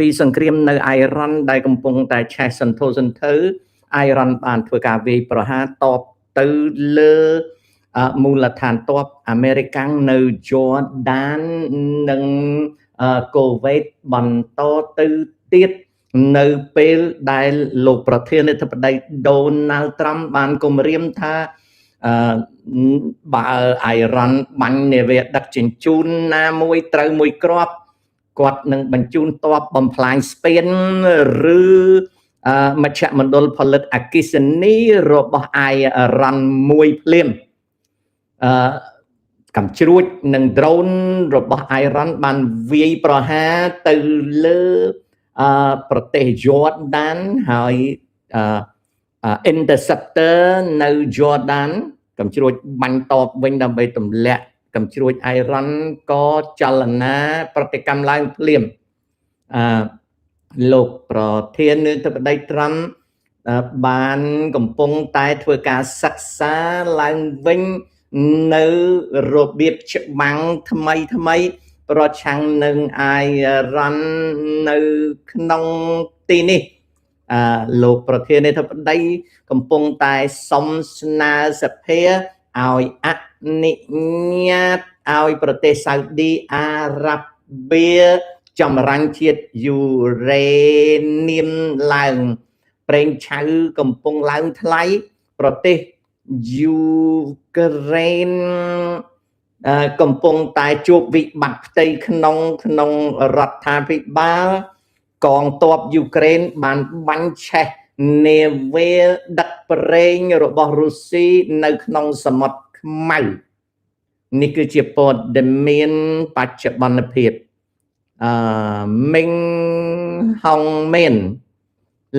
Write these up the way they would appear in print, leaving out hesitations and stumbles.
ពីសង្គ្រាមនៅអ៊ីរ៉ង់ដែលកំពុងតែឆេះសន្ធោសន្ធៅអ៊ីរ៉ង់បានធ្វើការវាយប្រហារតបទៅលើមូលដ្ឋានទ័ពអាមេរិកនៅយ័រដាននិងកូវេតបន្តទៅទៀតនៅពេលដែលលោកប្រធានាធិបតីដូណាល់ត្រាំបានគម្រាមថាបើអ៊ីរ៉ង់បាញ់នាវាដឹកជញ្ជូនណាមួយត្រូវមួយគ្រាប់គាត់នឹងបញ្ជូនទ័ពបំផ្លាញស្ពានឬមជ្ឈមណ្ឌលផលិតអគ្គិសនីរបស់អ៊ីរ៉ង់មួយភ្លាមកំជ្រួចនិងដ្រូនរបស់អ៊ីរ៉ង់បានវាយប្រហារទៅលើប្រទេសយ័រដានហើយ interceptor នៅយ័រដានកំជ្រួចបាញ់តបវិញដើម្បីទម្លាក់កំជ្រួចអ៊ីរ៉ង់ក៏ចលនាប្រតិកម្មឡើងភ្លាមលោកប្រធានាធិបតីត្រាំបានកំពុងតែធ្វើការសិក្សាឡើងវិញនៅរបៀបច្បាំងថ្មីប្រឆាំងនឹងអ៊ីរ៉ង់នៅក្នុងទីនេះលោកប្រធានាធិបតីកំពុងតែសុំស្នើសភាឲ្យអនុញ្ញាតឲ្យប្រទេសសាអូឌីអារ៉ាប៊ីចម្រាញ់ជាតិយូរ៉េនៀមឡើងប្រេងឆៅកំពុងឡើងថ្លៃប្រទេសយូក្រែនកំពុងតែជួបវិបត្តិផ្ទៃក្នុងរដ្ឋាភិបាលកងទ័ពយូក្រែនបានបាញ់ឆេះនាវាដឹកប្រេងរបស់រុស្ស៊ីនៅក្នុងសមុទ្រខ្មៅនេះគឺជាព័ត៌មានបច្ចុប្បន្នភាពមិញហុងមែន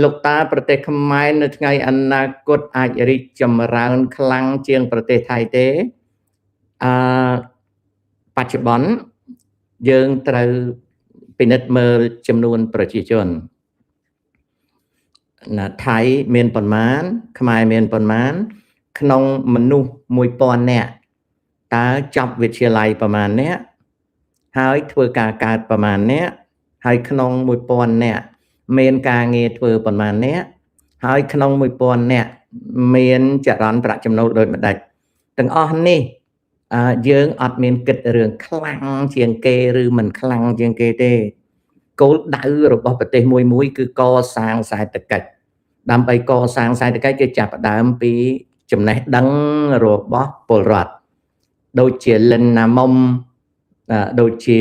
លោកតាប្រទេសខ្មែរនៅថ្ងៃអនាគតអាចរីកចម្រើនខ្លាំងជាងប្រទេសថៃទេបច្ចុប្បន្នយើងត្រូវពិនិត្យមើលចំនួនប្រជាជនថៃមានប៉ុន្មានខ្មែរមានប៉ុន្មានក្នុងមនុស្ស 1000 នាក់តើចប់វិទ្យាល័យប្រមាណអ្នកហើយធ្វើការកើតប្រមាណអ្នកហើយក្នុង 1000 នាក់មានការងារធ្វើប្រមាណអ្នកហើយក្នុង 1000 នាក់មានចរន្តប្រាក់ចំណូលដូចម្ដេចទាំងអស់នេះយើងអត់មានគិតរឿងខ្លាំងជាងគេឬមិនខ្លាំងជាងគេទេគោលដៅរបស់ប្រទេសមួយគឺកសាងសេដ្ឋកិច្ចដើម្បីកសាងសេដ្ឋកិច្ចគេចាប់ផ្ដើមពីចំណេះដឹងរបស់ពលរដ្ឋដូចជាលិនណាមុំដូចជា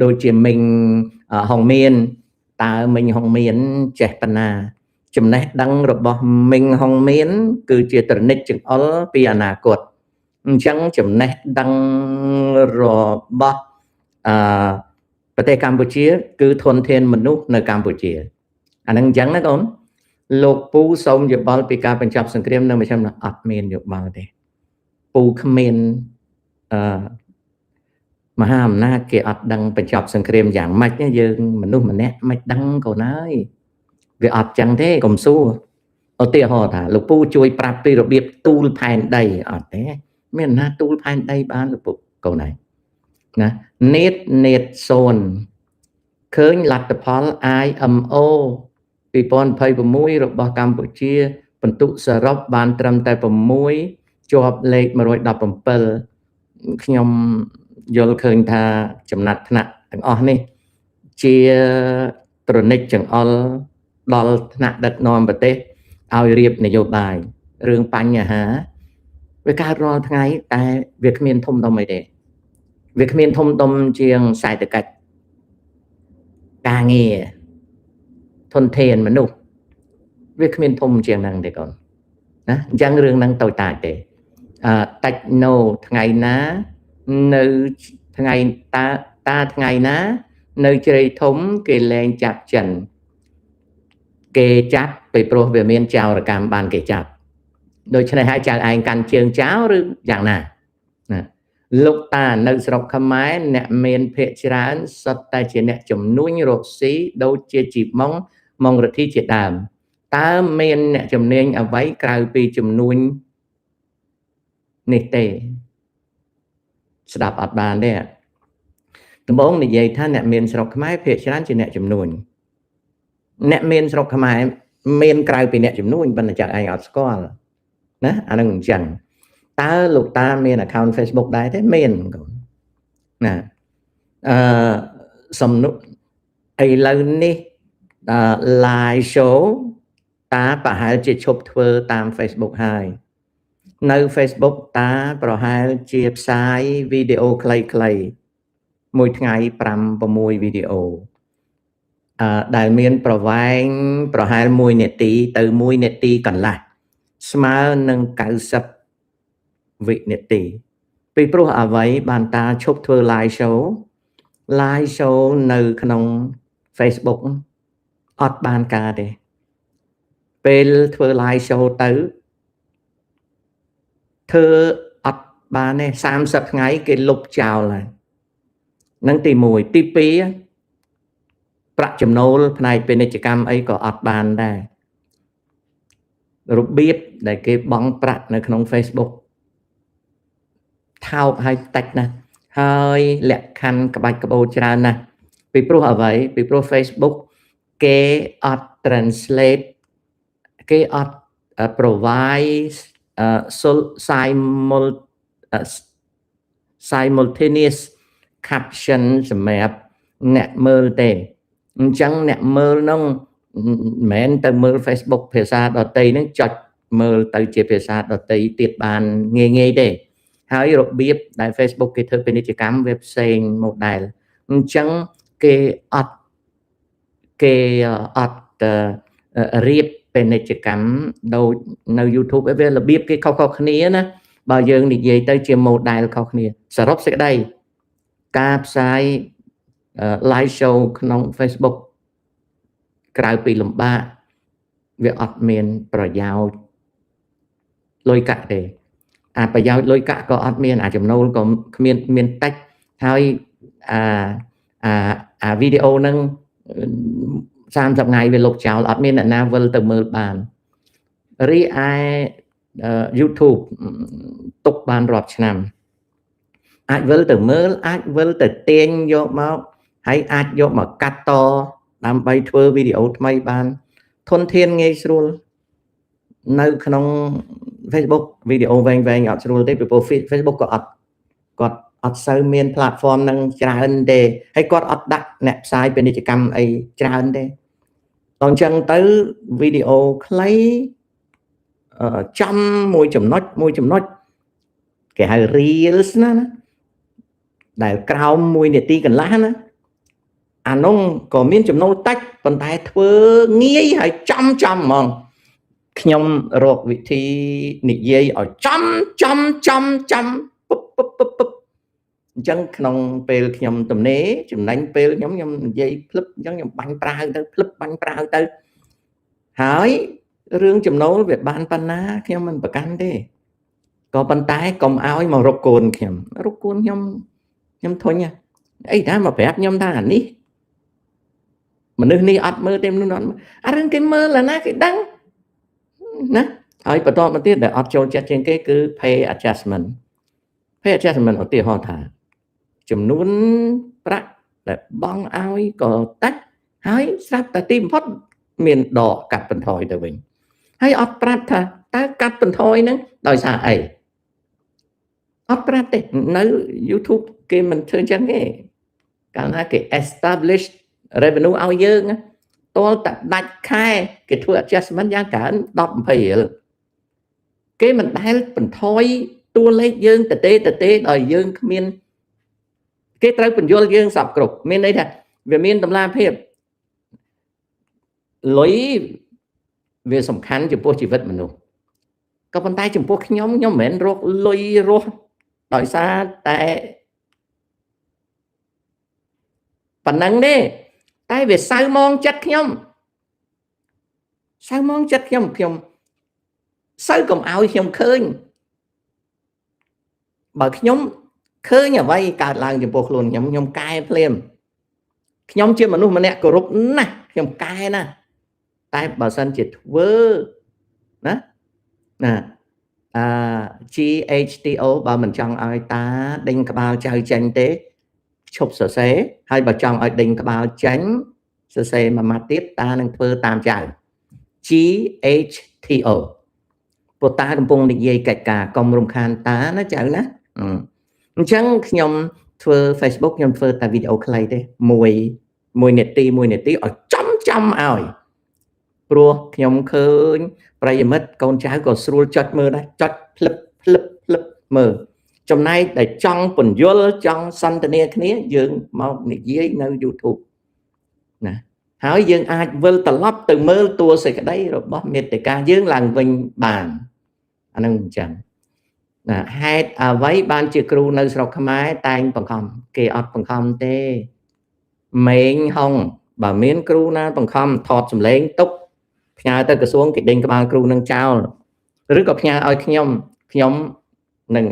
ដូចជាមិញហុងមានតើមិញហុងមានចេះប៉ុណ្ណាចំណេះដឹងរបស់មិញហុងមានគឺជាត្រនិចចង្អុលពីអនាគតអញ្ចឹងចំណេះដឹងរបស់ប្រទេសកម្ពុជាគឺធនធានមនុស្សនៅកម្ពុជាអានឹងអញ្ចឹងណាកូនលោកពូសូមយោបល់ពីការបញ្ចប់សង្គ្រាមនៅមជ្ឈមណ្ឌលអត់មានយោបល់ទេពូគ្មានមហាអំណាចគេអត់ដឹងបញ្ចប់សង្គ្រាមយ៉ាងម៉េចយើងមនុស្សម្នាក់មិនដឹងកូនហើយវាអត់ចឹងទេកុំសួរឧទាហរណ៍ថាលោកពូជួយប្រាប់ពីរបៀបទូលផែនដីអត់ទេមានណាទូលផែនដីបានលោកពូកូនហើយណានេត0ឃើញលទ្ធផល IMO 2026របស់កម្ពុជាបន្ទុកសរុបបានត្រឹមតែ6ជាប់លេខ117ខ្ញុំយល់ឃើញថាចំណាត់ថ្នាក់ទាំងអស់នេះជាត្រនិចចង្អុលដល់ថ្នាក់ដឹកនាំប្រទេសឲ្យរៀបនយោបាយរឿងបញ្ហាវាកើតរាល់ថ្ងៃតែវាគ្មានធំដុំអីទេវាគ្មានធំដុំជាងសេដ្ឋកិច្ចការងារធនធានមនុស្សវាគ្មានធំជាងហ្នឹងទេកូនណាអញ្ចឹងរឿងហ្នឹងតូចតាចទេតិចណូថ្ងៃណានៅថ្ងៃតាថ្ងៃណានៅជ្រៃធំគេលែងចាប់ចិនគេចាប់ពីព្រោះវាមានចោរកម្មបានគេចាប់ដូច្នេះហើយចៅឯងកាន់ជើងចោលឬយ៉ាងណាលោកតានៅស្រុកខ្មែរអ្នកមានភ័ក្រច្រើនសុទ្ធតែជាអ្នកជំនួញរកស៊ីដូចជាជីម៉ុងរទ្ធីជាដើមតើមានអ្នកជំនាញអ្វីក្រៅពីជំនួញនេះទេស្ដាប់អត់បានទេ ដំបងនិយាយថាអ្នកមានស្រុកខ្មែរភាគច្រើនជាអ្នកជំនួញអ្នកមានស្រុកខ្មែរមានក្រៅពីអ្នកជំនួញប៉ុន្តែចាក់ឯងអត់ស្គាល់ណាអានឹងអញ្ចឹងតើលោកតាមាន account Facebook ដែរទេមានណាសំណួរឥឡូវនេះlive show តាប្រហែលជាឈប់ធ្វើតាម Facebook ហើយនៅ Facebook តាប្រហែលជាផ្សាយវីដេអូខ្លីៗមួយថ្ងៃ5-6វីដេអូដែលមានប្រវែងប្រហែល1នាទីទៅ1នាទីកន្លះស្មើនឹង90វិនាទីពីព្រោះអ្វីបានតាឈប់ធ្វើ live show នៅក្នុង Facebook អត់បានការទេពេលធ្វើ live show ទៅធ្វើអត់បានទេ30ថ្ងៃគេលុបចោលហើយនឹងទី1ទី2ប្រាក់ចំណូលផ្នែកពាណិជ្ជកម្មអីក៏អត់បានដែររបៀបដែលគេបង់ប្រាក់នៅក្នុង Facebook ថោកហើយតិចណាស់ហើយលក្ខខណ្ឌក្បាច់ក្បូរច្រើនណាស់ពីព្រោះអ្វីពីព្រោះ Facebook គេអត់ translate គេអត់ provide simultaneous caption សម្រាប់អ្នកមើលទេអញ្ចឹងអ្នកមើលនោះមិនមែនទៅមើល Facebook ភាសាដទៃនឹងចុចមើលទៅជាភាសាដទៃទៀតបានងាយទេហើយរបៀបដែល Facebook គេធ្វើពាណិជ្ជកម្មវាផ្សេង model អញ្ចឹងគេអត់រៀបពាណិជ្ជកម្មដូចនៅ YouTube វារបៀបគេខុសៗគ្នាណាបើយើងនិយាយទៅជា model ខុសគ្នាសរុបសេចក្តីការផ្សាយ live show ក្នុង Facebook ក្រៅពីលំបាកវាអត់មានប្រយោជន៍លុយកាក់ទេប្រយោជន៍លុយកាក់ក៏អត់មានចំណូលក៏គ្មានតិចហើយវីដេអូហ្នឹង30ថ្ងៃវាលុបចោលអត់មានអ្នកណាវិលទៅមើលបានរីឯ YouTube ទុកបានរាប់ឆ្នាំអាចវិលទៅមើលអាចវិលទៅទាញយកមកហើយអាចយកមកកាត់តដើម្បីធ្វើវីដេអូថ្មីបានធនធានងាយស្រួលនៅក្នុង Facebook វីដេអូវែងអត់ស្រួលទេពីព្រោះ Facebook ក៏គាត់អត់សូវមាន platform នឹងច្រើនទេហើយគាត់អត់ដាក់អ្នកផ្សាយពាណិជ្ជកម្មអីច្រើនទេដល់អញ្ចឹងទៅវីដេអូខ្លីចំមួយចំណុចគេហៅ reels ណាដែលក្រោម1នាទីកន្លះណាអានោះក៏មានចំណូលតិចប៉ុន្តែធ្វើងាយហើយចំហ្មងខ្ញុំរកវិធីនិយាយឲ្យចំពុបអញ្ចឹងក្នុងពេលខ្ញុំទំនេរចំណេញពេលខ្ញុំនិយាយភ្លឹបអញ្ចឹងខ្ញុំបាញ់ប្រាវទៅភ្លឹបបាញ់ប្រាវទៅហើយរឿងចំណូលវាបានប៉ុណ្ណាខ្ញុំមិនប្រកាន់ទេក៏ប៉ុន្តែកុំឲ្យមករកកូនខ្ញុំធុញអីដែរមកប្រាប់ខ្ញុំថាអានេះមនុស្សនេះអត់មើលទេមនុស្សអត់អារឿងគេមើលណាគេដឹងណាហើយបន្តមកទៀតដែលអត់ចូលចិត្តជាងគេគឺ pay adjustment ឧទាហរណ៍ថាចំនួនប្រាក់ដែលបង់ឲ្យក៏តិចហើយស្រាប់តែទីបំផុតមានដកកាត់បន្ថយទៅវិញហើយអត់ប្រាប់ថាតើកាត់បន្ថយហ្នឹងដោយសារអីអត់ប្រាប់ទេនៅ YouTube គេមិនធ្វើចឹងទេកាលណាគេ establish revenue ឲ្យយើងតលតែដាច់ខែគេធ្វើ adjustment យ៉ាងច្រើន10-20រៀលគេមិនដែលបន្ថយតួលេខយើងតេដោយយើងគ្មានគេត្រូវបញ្យល់យើងសពគ្រប់មានន័យថាវាមានតម្លាភាពលុយវាសំខាន់ចំពោះជីវិតមនុស្សក៏ប៉ុន្តែចំពោះខ្ញុំមិនមែនរកលុយរស់ដោយសារតែប៉ុណ្ណឹងទេតែវាសៅមងចិត្តខ្ញុំសៅកុំឲ្យខ្ញុំឃើញបើខ្ញុំឃើញអ្វីកើតឡើងចំពោះខ្លួនខ្ញុំកែភ្លាមខ្ញុំជាមនុស្សម្នាក់គោរពណាស់ខ្ញុំកែណាស់តែបើសិនជាធ្វើណាGHTO បើមិនចង់ឲ្យតាដេញក្បាលចៅចេញទេ ឈប់សរសេរហើយបើចង់ឲ្យដេញក្បាលចាញ់សរសេរមួយម៉ាត់ទៀតតានឹងធ្វើតាមចៅ GHTO ព្រោះតាកំពុងនិយាយកិច្ចការកុំរំខានតាណាចៅណាអញ្ចឹងខ្ញុំធ្វើ Facebook ខ្ញុំធ្វើតែវីដេអូខ្លីទេ1នាទីឲ្យចំឲ្យព្រោះខ្ញុំឃើញប្រិយមិត្តកូនចៅក៏ស្រួលចុចមើលដែរចុចភ្លឹបមើលចំណែកដែលចង់ពន្យល់ចង់សន្ទនាគ្នាយើងមកនិយាយនៅ YouTube ណាហើយយើងអាចវិលត្រឡប់ទៅមើលតួសេចក្តីរបស់មេត្តាយើងឡើងវិញបានអានឹងអញ្ចឹងណាហេតុអ្វីបានជាគ្រូនៅស្រុកខ្មែរតែងបង្ខំគេអត់បង្ខំទេម៉េងហុងបើមានគ្រូណាបង្ខំថតសម្លេងទុកផ្ញើទៅក្រសួងគេដេញក្បាលគ្រូនឹងចោលឬក៏ផ្ញើឲ្យខ្ញុំនឹង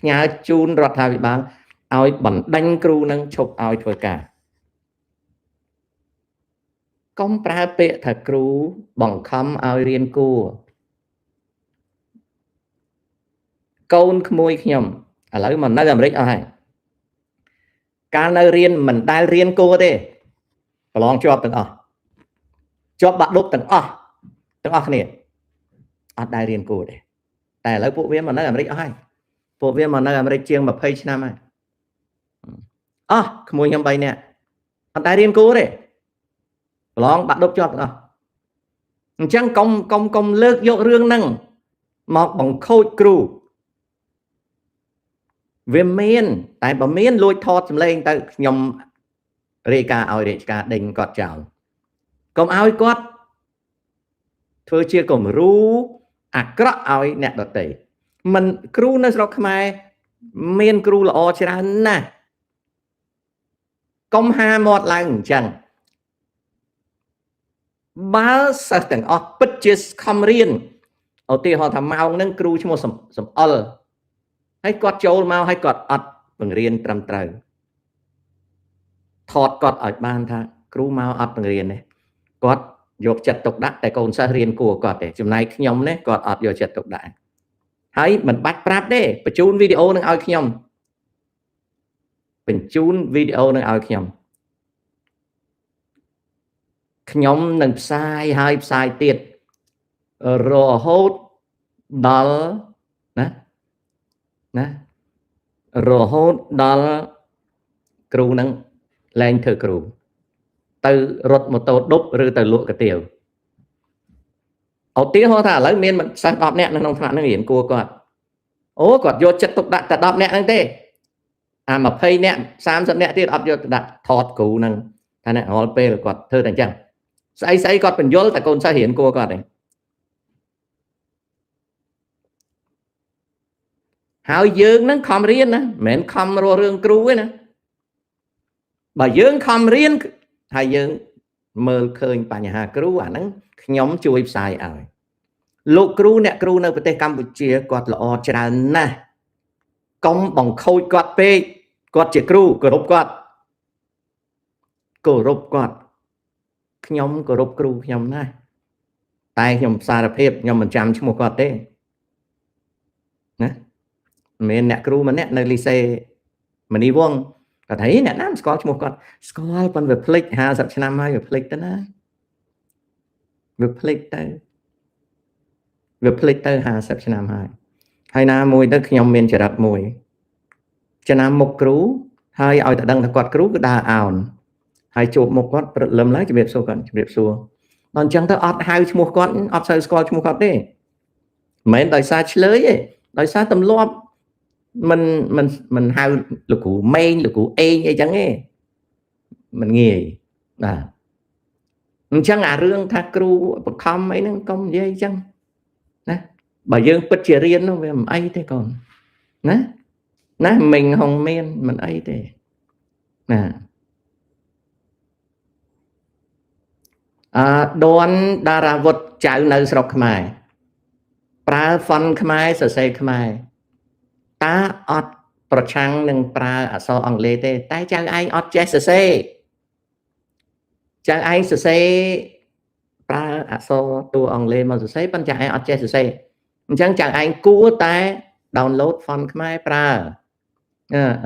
ផ្ញើជូនរដ្ឋាភិបាលឲ្យបណ្ដេញគ្រូនឹងឈប់ឲ្យធ្វើការកុំប្រើពាក្យថាគ្រូបង្ខំឲ្យរៀនគួរកូនក្មួយខ្ញុំឥឡូវមកនៅអាមេរិកអស់ហើយកាលនៅរៀនមិនដែលរៀនគួរទេប្រឡងជាប់ទាំងអស់ជាប់បាក់ឌុបទាំងអស់គ្នាអត់ដែលរៀនគួរទេតែឥឡូវពួកវាមកនៅអាមេរិកអស់ហើយពួកវាមកនៅអាមេរិកជាង20ឆ្នាំហើយក្មួយខ្ញុំ3នាក់អត់ដែលរៀនគួរទេប្រឡងបាក់ឌុបជាប់ទាំងអស់អញ្ចឹងកុំលើកយករឿងហ្នឹងមកបង្ខូចគ្រូវាមានតែបើមានលួចថតសម្លេងទៅខ្ញុំរាយការណ៍ឲ្យរាជការដេញគាត់ចោលកុំឲ្យគាត់ធ្វើជាគំរូអាក្រក់ឲ្យអ្នកដទៃមិនគ្រូនៅស្រុកខ្មែរមានគ្រូល្អច្រើនណាស់កុំហាមាត់ឡើងអញ្ចឹងបើសិស្សទាំងអស់ពិតជាខំរៀនឧទាហរណ៍ថាម៉ោងហ្នឹងគ្រូឈ្មោះសំអល់ហើយគាត់ចូលមកហើយគាត់អត់បង្រៀនត្រឹមត្រូវថតគាត់ឲ្យបានថាគ្រូមកអត់បង្រៀនទេគាត់យកចិត្តទុកដាក់តែកូនសិស្សរៀនគួរគាត់ទេចំណែកខ្ញុំនេះគាត់អត់យកចិត្តទុកដាក់ហើយមិនបាច់ប្រាប់ទេបញ្ជូនវីដេអូនឹងឲ្យខ្ញុំនឹងផ្សាយហើយផ្សាយទៀតរហូតដល់ណារហូតដល់គ្រូនឹងលែងធ្វើគ្រូទៅរត់ម៉ូតូឌុបឬទៅលក់កាទៀវឧទាហរណ៍ថាឥឡូវមានសិស្ស10នាក់នៅក្នុងថ្នាក់នឹងរៀនគួរគាត់គាត់យកចិត្តទុកដាក់តែ10នាក់ហ្នឹងទេអា20នាក់30នាក់ទៀតអត់យកទៅដាក់ថតគ្រូហ្នឹងថាអ្នករាល់ពេលគាត់ធ្វើតែអញ្ចឹងស្អីគាត់បញ្យល់តែកូនសិស្សរៀនគួរគាត់ទេហើយយើងនឹងខំរៀនណាមិនមែនខំរស់រឿងគ្រូទេណាបើយើងខំរៀនហើយយើងមើលឃើញបញ្ហាគ្រូអាហ្នឹងខ្ញុំជួយផ្សាយឲ្យលោកគ្រូអ្នកគ្រូនៅប្រទេសកម្ពុជាគាត់ល្អច្រើនណាស់កុំបង្ខូចគាត់ពេកគាត់ជាគ្រូគោរពគាត់ខ្ញុំគោរពគ្រូខ្ញុំណាស់តែខ្ញុំសារភាពខ្ញុំមិនចាំឈ្មោះគាត់ទេណាមិនអ្នកគ្រូម្នាក់នៅលីសេមនីវងគាត់ថាអ្នកណាស្គាល់ឈ្មោះគាត់ស្គាល់ប៉ុន្តែវាភ្លេច50ឆ្នាំហើយវាភ្លេចទៅណាវាភ្លេចទៅ50ឆ្នាំហើយណាមួយទៅខ្ញុំមានចរិតមួយចំណាំមុខគ្រូហើយឲ្យតែដឹងថាគាត់គ្រូគឺដើរអោនហើយជួបមុខគាត់ព្រឹកលឹមឡើងជំរាបសួរគាត់ជំរាបសួរដល់អញ្ចឹងទៅអត់ហៅឈ្មោះគាត់អត់សូវស្គាល់ឈ្មោះគាត់ទេមិនមែនដោយសារឆ្លើយទេដោយសារទម្លាប់មិនហៅលោកគ្រូម៉េងលោកគ្រូអេងអីចឹងទេមិនងាយបាទអញ្ចឹងអារឿងថាគ្រូបង្ខំអីហ្នឹងកុំនិយាយអញ្ចឹងណាបើយើងពិតជារៀននោះវាមិនអីទេកូនណាមិញហុងមានមិនអីទេណាដួនតារាវុធចៅនៅស្រុកខ្មែរប្រើហ្វុនខ្មែរសរសេរខ្មែរតាអត់ប្រឆាំងនឹងប្រើអក្សរអង់គ្លេសទេតែចៅឯងអត់ចេះសរសេរចៅឯងសរសេរប្រើអក្សរតួអង់គ្លេសមកសរសេរប៉ុន្តែចៅឯងអត់ចេះសរសេរអញ្ចឹងចៅឯងគួរតែ download ហ្វុនខ្មែរប្រើ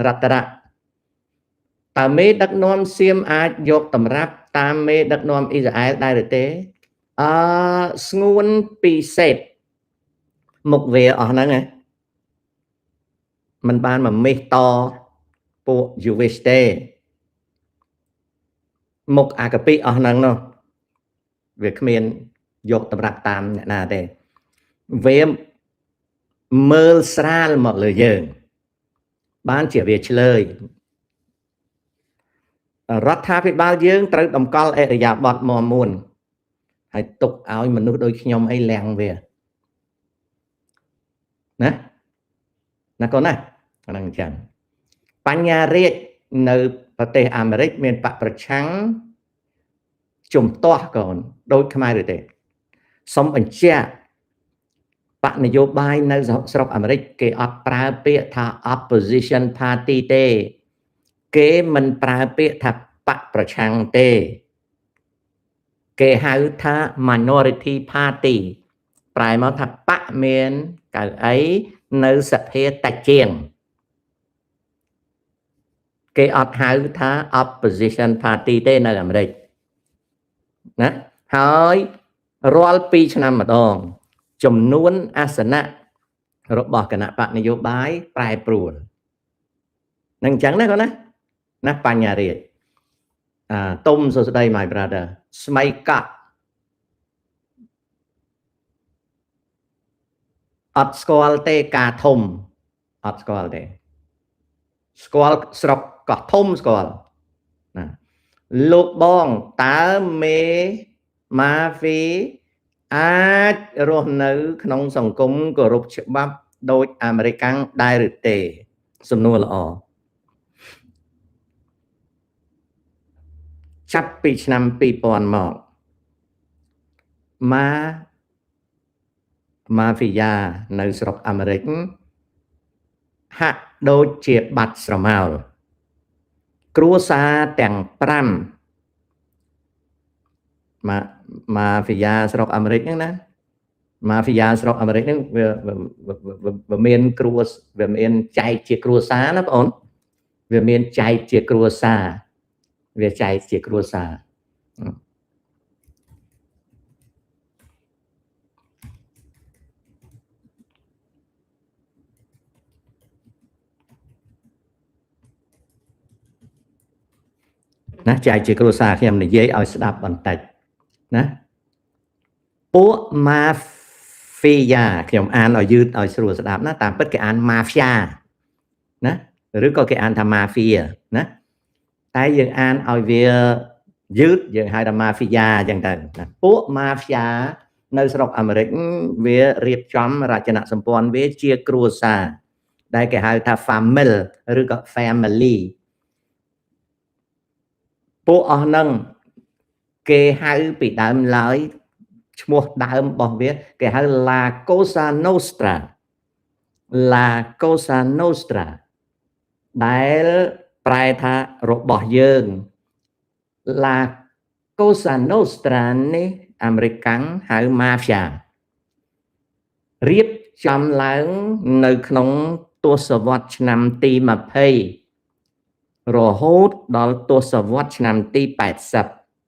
រតរៈ តើមេដឹកនាំសៀមអាចយកតម្រាប់តាមមេដឹកនាំអ៊ីស្រាអែលដែរឬទេស្ងួនពីសេតមុខវាអស់ហ្នឹងណាมันបានមកមេះតពួក Jewish ទេមុខអាកាពីអស់ហ្នឹងនោះវាគ្មានយកតម្រាប់តាមអ្នកណាទេវាមើលស្រាលមកលើយើងបានជាវាឆ្លើយរដ្ឋាភិបាលយើងត្រូវតម្កល់អរិយាប័ត្រមាំមួនហើយទុកឲ្យមនុស្សដូចខ្ញុំអីលៀងវាណាកូនណាហ្នឹងអញ្ចឹងបញ្ញារាជនៅប្រទេសអាមេរិកមានបកប្រឆាំងជំទាស់កូនដូចខ្មែរឬទេសូមបញ្ជាក់បកនយោបាយនៅស្រុកអាមេរិកគេអត់ប្រើពាក្យថា opposition party ទេគេមិនប្រើពាក្យថាបកប្រឆាំងទេគេហៅថា minority party ប្រែមកថាបកមានកៅអីនៅសភាតិចជាងគេអត់ហៅថា opposition party ទេនៅអាមេរិកណាហើយរាល់2ឆ្នាំម្ដងចំនួនអាសនៈរបស់គណៈបកនយោបាយប្រែប្រួលនឹងអញ្ចឹងណាគាត់ណាបញ្ញារាជទុំសួស្ដី my brother ស្មៃកក់អត់ស្គាល់ទេការធំអត់ស្គាល់ទេស្គាល់ស្រុកកោះធំស្គាល់ណាលោកបងតើមេម៉ាហ្វីអាចរស់នៅក្នុងសង្គមគោរពច្បាប់ដោយអាមេរិកដែរឬទេសំណួរល្អចាប់ពីឆ្នាំ2000មកម៉ាហ្វីយ៉ានៅស្រុកអាមេរិកហាក់ដូចជាបាត់ស្រមោលគ្រួសារទាំង5ម៉ាហ្វីយ៉ាស្រុកអាមេរិកហ្នឹងណាម៉ាហ្វីយ៉ាស្រុកអាមេរិកហ្នឹងវាមានវាមានចែកជាគ្រួសារណាបងអូនវាមានចែកជាគ្រួសារវាចែកជាគ្រួសារណាចែកជាគ្រួសារខ្ញុំនិយាយឲ្យស្ដាប់បន្តិចណាពួក Mafia ខ្ញុំអានឲ្យយឺតឲ្យស្រួលស្ដាប់ណាតាមពិតគេអាន Mafia ណាឬក៏គេអានថា Mafia ណាតែយើងអានឲ្យវាយឺតយើងហៅថា Mafia អញ្ចឹងទៅណាពួក Mafia នៅស្រុកអាមេរិកវារៀបចំរចនាសម្ព័ន្ធវាជាគ្រួសារដែលគេហៅថា family ឬក៏ family ពួកអស់ហ្នឹងគេហៅពីដើមឡើយឈ្មោះដើមរបស់វាគេហៅ La Cosa Nostra La Cosa Nostra ដែលប្រែថារបស់យើង La Cosa Nostra នេះអាមេរិកហៅ Mafia រៀបចំឡើងនៅក្នុងទសវត្សរ៍ឆ្នាំទី20រហូតដល់ទសវត្សរ៍ឆ្នាំទី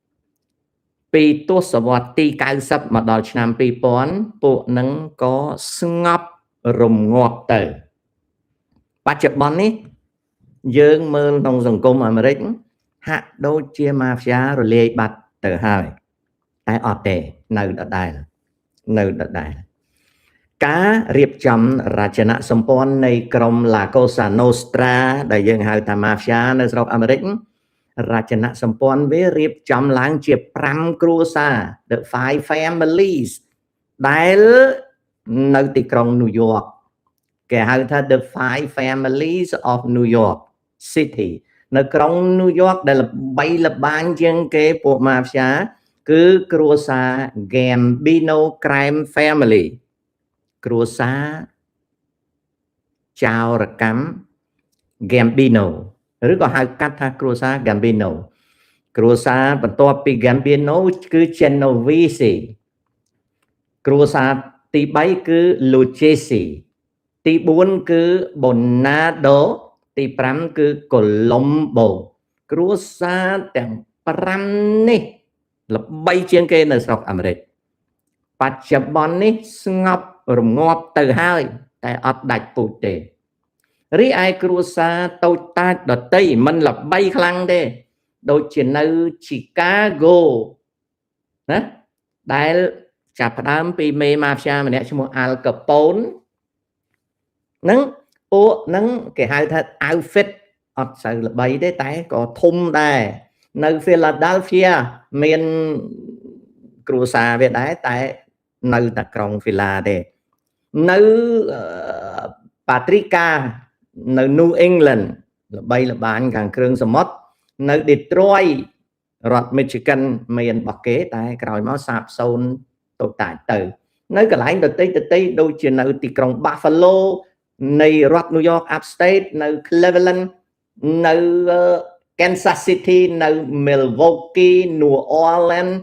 80ពីទសវត្សរ៍ទី90មកដល់ឆ្នាំ2000ពួកនឹងក៏ស្ងប់រងាប់ទៅបច្ចុប្បន្ននេះយើងមើលក្នុងសង្គមអាមេរិកហាក់ដូចជា Mafia រលាយបាត់ទៅហើយតែអត់ទេនៅដដែលការរៀបចំរចនាសម្ព័ន្ធនៃក្រុម La Cosa Nostra ដែលយើងហៅថា Mafia នៅស្រុកអាមេរិករចនាសម្ព័ន្ធវារៀបចំឡើងជា5គ្រួសារ The 5 families ដែលនៅទីក្រុង New York គេហៅថា The 5 families of New York City នៅក្រុង New York ដែលល្បីល្បាញជាងគេពួក Mafia គឺគ្រួសារ Gambino Crime Family គ្រួសារចោរកម្ម Gambino ឬក៏ហៅកាត់ថាគ្រួសារ Gambino គ្រួសារបន្ទាប់ពី Gambino គឺ Genovese គ្រួសារទី3គឺ Lucchese ទី4គឺ Bonanno ទី5គឺ Colombo គ្រួសារទាំង5នេះល្បីជាងគេនៅស្រុកអាមេរិកបច្ចុប្បន្ននេះស្ងប់រងាប់ទៅហើយតែអត់ដាច់ពូជទេរីឯគ្រួសារតូចតាចដតីមិនល្បីខ្លាំងទេដូចជានៅ Chicago ណាដែលចាប់ផ្ដើមពីមេម៉ាហ្វីយ៉ាម្នាក់ឈ្មោះ Al Capone ហ្នឹងពួកហ្នឹងគេហៅថា outfit អត់សូវល្បីទេតែក៏ធំដែរនៅ Philadelphia មានគ្រួសារវាដែរតែនៅតែក្រុង Phila ទេនៅ Patricia នៅ New England ល្បីល្បាញខាងគ្រឿងសមុទ្រនៅ Detroit រដ្ឋ Michigan មានរបស់គេតែក្រោយមកសាបសូន្យទៅតាទៅនៅកន្លែងដទៃដូចជានៅទីក្រុង Buffalo នៃរដ្ឋ New York Upstate នៅ Cleveland នៅ Kansas City នៅ Milwaukee New Orleans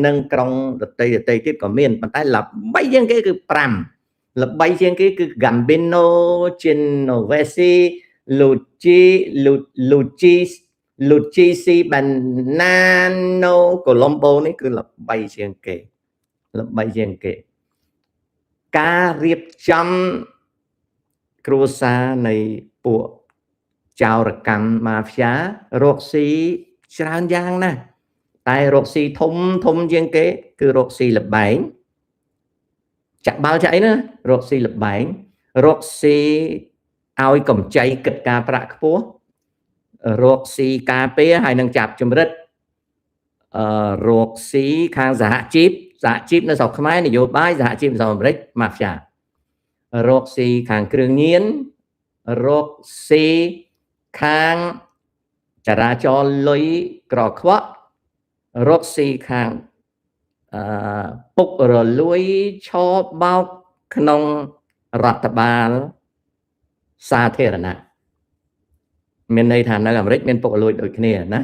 និងក្រុងដទៃទៀតក៏មានប៉ុន្តែល្បីជាងគេគឺ5ល្បីជាងគេគឺ Gambino Genovese Lucchese Banano Colombo នេះគឺល្បីជាងគេការរៀបចំគ្រួសារនៃពួកចោរកម្មម៉ាហ្វីយ៉ារកស៊ីច្រើនយ៉ាងណាស់តែរកស៊ីធំជាងគេគឺរកស៊ីលបែងចាក់បាល់ចាក់អីណារកស៊ីលបែងរកស៊ីឲ្យកម្ចីគិតការប្រាក់ខ្ពស់រកស៊ីការពារហើយនឹងចាប់ជំរិតរកស៊ីខាងសហជីពនៅស្រុកខ្មែរនយោបាយសហជីពនៅអាមេរិកម៉ាហ្វីយ៉ារកស៊ីខាងគ្រឿងញៀនរកស៊ីខាងចរាចរណ៍លុយក្រខ្វក់រកស៊ីខាងពុករលួយឆបោកក្នុងរដ្ឋបាលសាធារណៈមានន័យថានៅអាមេរិកមានពុករលួយដូចគ្នាណា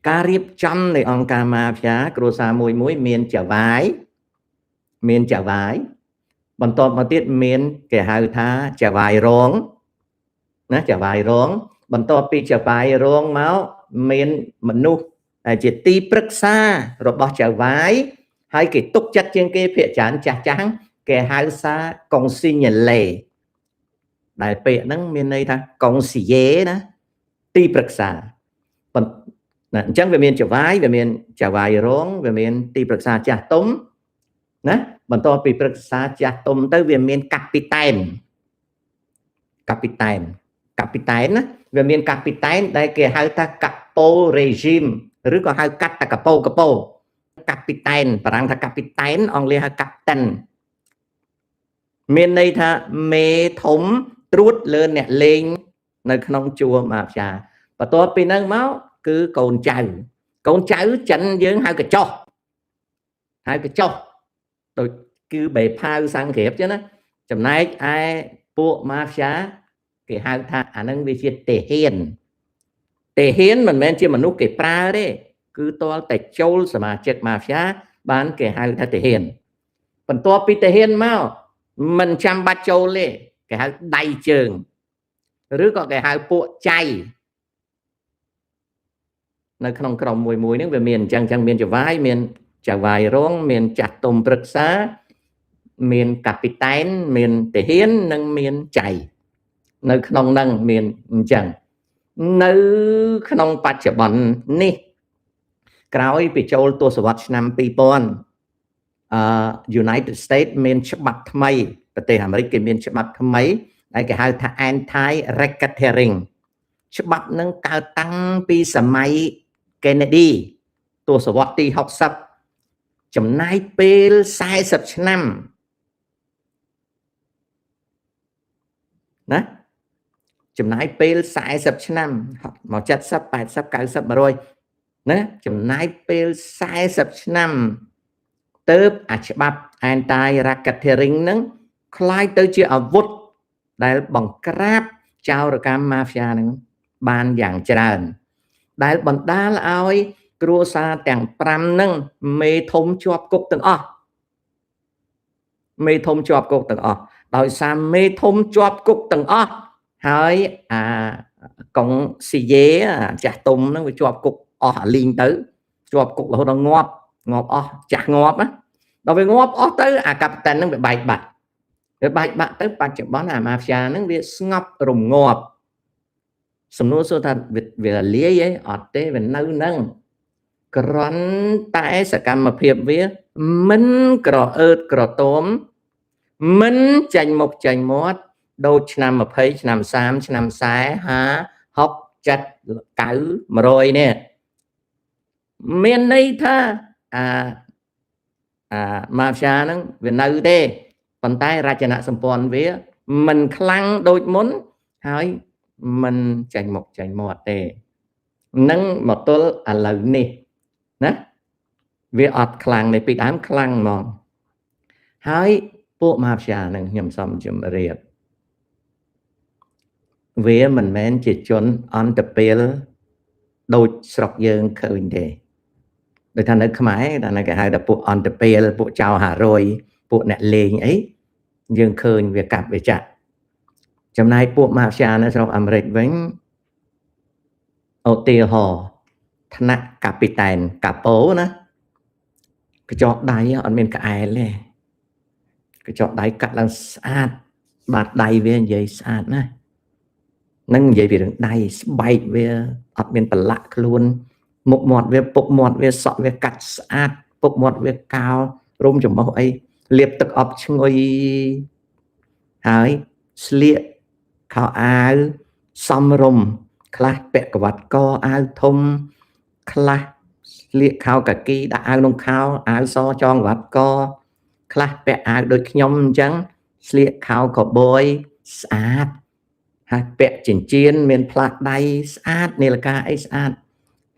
ការរៀបចំនៃអង្គការម៉ាហ្វីយ៉ាគ្រួសារមួយមានចៅវាយបន្ទាប់មកទៀតមានគេហៅថាចៅវាយរងណាចៅវាយរងបន្ទាប់ពីចៅវាយរងមកមានមនុស្សជាទីប្រឹក្សារបស់ចៅវាយហើយគេទុកចិត្តជាងគេភាគច្រើនចាស់គេហៅថាកុងស៊ីញ៉ាឡេដែលពាក្យហ្នឹងមានន័យថាកុងស៊ីយេណាទីប្រឹក្សាអញ្ចឹងវាមានចៅវាយវាមានចៅវាយរងវាមានទីប្រឹក្សាចាស់ទុំណាបន្ទាប់ពីប្រឹក្សាចាស់ទុំទៅវាមានកាពីតែនណាវាមានកាពីតែនដែលគេហៅថាកាប៉ូរេជីមឬក៏ហៅកាត់ថាកាប៉ូកាពីតែនបារាំងថាកាពីតែនអង់គ្លេសហៅកាប់តិនមានន័យថាមេធំត្រួតលើអ្នកលេងនៅក្នុងជួរម៉ាហ្វីយ៉ាបន្ទាប់ពីហ្នឹងមកគឺកូនចៅចិនយើងហៅកញ្ចុះដូចគឺបេផាវសង្គ្រាបចឹងណាចំណែកឯពួកម៉ាហ្វីយ៉ាគេហៅថាអានឹងវាជាទេហ៊ានមិនមែនជាមនុស្សគេប្រើទេគឺទាល់តែចូលសមាជិកម៉ាហ្វីយ៉ាបានគេហៅថាទេហ៊ានបន្ទាប់ពីទេហ៊ានមកមិនចាំបាច់ចូលទេគេហៅដៃជើងឬក៏គេហៅពួកចៃនៅក្នុងក្រុមមួយហ្នឹងវាមានអញ្ចឹងមានចៅវាយមានចៅវាយរងមានចាស់ទុំប្រឹក្សាមានកាពីតែនមានទាហាននិងមានចៃនៅក្នុងហ្នឹងមានអញ្ចឹងនៅក្នុងបច្ចុប្បន្ននេះក្រោយពីចូលទសវត្សរ៍ឆ្នាំ2000 United States មានច្បាប់ថ្មីប្រទេសអាមេរិកគេមានច្បាប់ថ្មីដែលគេហៅថា Anti Racketeering ច្បាប់ហ្នឹងកើតតាំងពីសម័យ Kennedy ទសវត្សរ៍ទី60ចំណាយពេល40ឆ្នាំណាចំណាយពេល40ឆ្នាំមក70 80 90 100ណាចំណាយពេល40ឆ្នាំទៅអាច្បាប់ Anti Racketeering ហ្នឹងคล้ายទៅជាអាវុធដែលបង្ក្រាបចោរកម្មម៉ាហ្វីយ៉ាហ្នឹងបានយ៉ាងច្រើនដែលបណ្ដាលឲ្យគ្រួសារទាំង5ហ្នឹងមេធំជាប់គុកទាំងអស់ដោយសារមេធំជាប់គុកទាំងអស់ហើយអា កងស៊ីយេចាស់ទុំហ្នឹងវាជាប់គុកអស់អាលីងទៅជាប់គុករហូតដល់ងាប់អស់ចាស់ងាប់ណាដល់វាងាប់អស់ទៅអាកាប់តាន់ហ្នឹងវាបែកបាក់ទៅបច្ចុប្បន្នអាម៉ាហ្វីយ៉ាហ្នឹងវាស្ងប់រងាប់សំណួរសួរថាវាលាយអត់ទេវានៅហ្នឹងគ្រាន់តែសកម្មភាពវាមិនក្រអឺតក្រទមមិនចាញ់មុខចាញ់មាត់ដូចឆ្នាំ20ឆ្នាំ30ឆ្នាំ40 50 70 90 100នេះមានន័យថាម៉ាហ្វីយ៉ាហ្នឹងវានៅទេប៉ុន្តែរចនាសម្ព័ន្ធវាមិនខ្លាំងដូចមុនហើយមិនចាញ់មុខចាញ់មាត់ទេនឹងមកទល់ឥឡូវនេះណាវាអត់ខ្លាំងទេពីដើមខ្លាំងហ្មងហើយពួកម៉ាហ្វីយ៉ាហ្នឹងខ្ញុំសូមជម្រាបវាមិនមែនជាជនអន្តពេលដូចស្រុកយើងឃើញទេដូចថានៅខ្មែរតែគេហៅថាពួកអន្តពេលពួកចៅ500ពួកអ្នកលេងអីយើងឃើញវាកាប់វាចាក់ចំណែកពួកម៉ាហ្វីយ៉ានៅស្រុកអាមេរិកវិញឧទាហរណ៍ថ្នាក់កាពីតែនកាប៉ូណាកញ្ចក់ដៃអត់មានក្អែលទេកញ្ចក់ដៃកាត់ឡើងស្អាតបាតដៃវានិយាយស្អាតណាស់នឹងនិយាយពីរឿងដៃស្បែកវាអត់មានប្រឡាក់ខ្លួនមុខមាត់វាពុកមាត់វាសក់វាកាត់ស្អាតពុកមាត់វាកោលរុំច្រមុះអីលាបទឹកអប់ឈ្ងុយហើយស្លៀកខោអាវសមរម្យខ្លះពាក់ក្រវ៉ាត់កអាវធំខ្លះស្លៀកខោកាគីដាក់អាវក្នុងខោអាវសចងក្រវ៉ាត់កខ្លះពាក់អាវដូចខ្ញុំអញ្ចឹងស្លៀកខោកបយស្អាតហើយពាក់ចិញ្ចៀនមានផ្លាស់ដៃស្អាតនាឡិកាអីស្អាត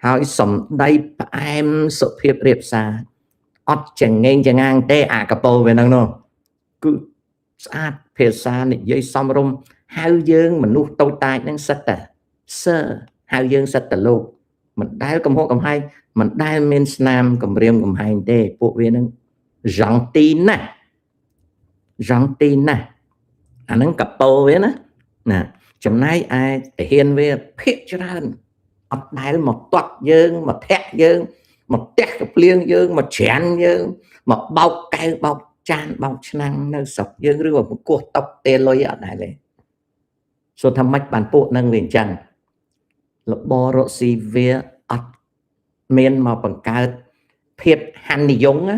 ហើយសំដីផ្អែមសុភាពរៀបសារអត់ចងេងចងាងទេអាកពោវាហ្នឹងនោះគឺស្អាតភាសានិយាយសមរម្យហៅយើងមនុស្សតូចតាចហ្នឹងសិតតែSir ហៅយើងសិតតែលោកមិនដែលកំហុសកំហែងមិនដែលមានស្នាមគំរាមកំហែងទេពួកវានឹងរងទីណាស់អាហ្នឹងកពោវាណាចំណែកឯទាហានវាភាកច្រើនអត់ដែលមកទាត់យើងមកធាក់យើងមកទះកភ្លៀងយើងមកច្រានយើងមកបោកកែវបោកចានបោកឆ្នាំងនៅស្រុកយើងឬក៏មកគោះតុកទេលុយអត់ដែលទេសួរថាម៉េចបានពួកនឹងវាអញ្ចឹងរបររកស៊ីវាអត់មានមកបង្កើតភាពហានិយមណា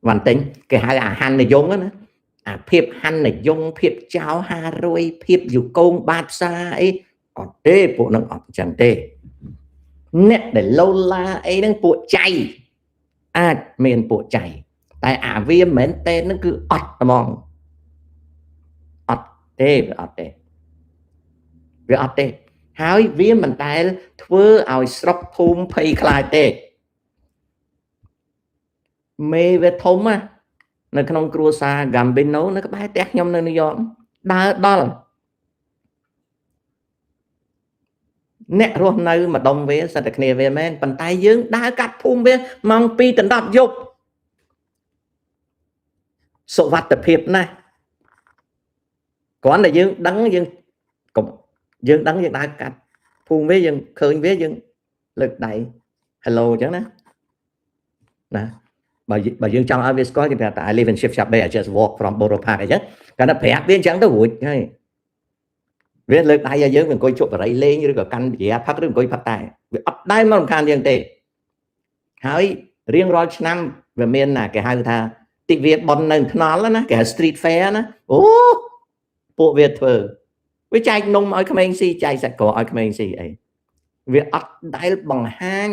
វ៉ាន់ទិញគេហៅអាហានិយមណាអាភាពហានិយមភាពចោល500ភាពយុគងបាតផ្សារអីអត់ទេពួកនឹងអត់អញ្ចឹងទេអ្នកដែលឡូឡាអីហ្នឹងពួកចៃអាចមានពួកចៃតែអាវាមិនមែនទេហ្នឹងគឺអត់ហ្មងអត់ទេវាអត់ទេហើយវាមិនដែលធ្វើឲ្យស្រុកភូមិភ័យខ្លាចទេមេវាធំណានៅក្នុងគ្រួសារ Gambino នៅក្បែរផ្ទះខ្ញុំនៅញូវយ៉កដើរដល់អ្នករស់នៅម្ដុំវាសិតតែគ្នាវាមែនប៉ុន្តែយើងដើរកាត់ភូមិវាម៉ោង 2 ដល់ 10 យប់សុវត្ថិភាពណាស់គ្រាន់តែយើងដឹងយើងដឹងយើងដើរកាត់ភូមិវាយើងឃើញវាយើងលើកដៃ hello អញ្ចឹងណាបើយើងចង់ឲ្យវាស្គាល់គេប្រាប់ថា I live in Shift Shop Bay I just walk from Borough Park អញ្ចឹងគាត់ទៅប្រាប់វាអញ្ចឹងទៅរួចហើយវាលើកដៃឲ្យយើងអង្គុយជក់បរិយលេងឬក៏កាន់វិញ្ញាផឹកឬអង្គុយផឹកតែវាអត់ដែរមករំខានយើងទេហើយរៀងរាល់ឆ្នាំវាមានគេហៅថាទិវាប៉ុននៅថ្នល់ណាគេហៅ street fair ណាអូពួកវាធ្វើវាចែកនំឲ្យក្មេងស៊ីចែកសាច់ក្រឲ្យក្មេងស៊ីអីវាអត់ដែលបង្ហាញ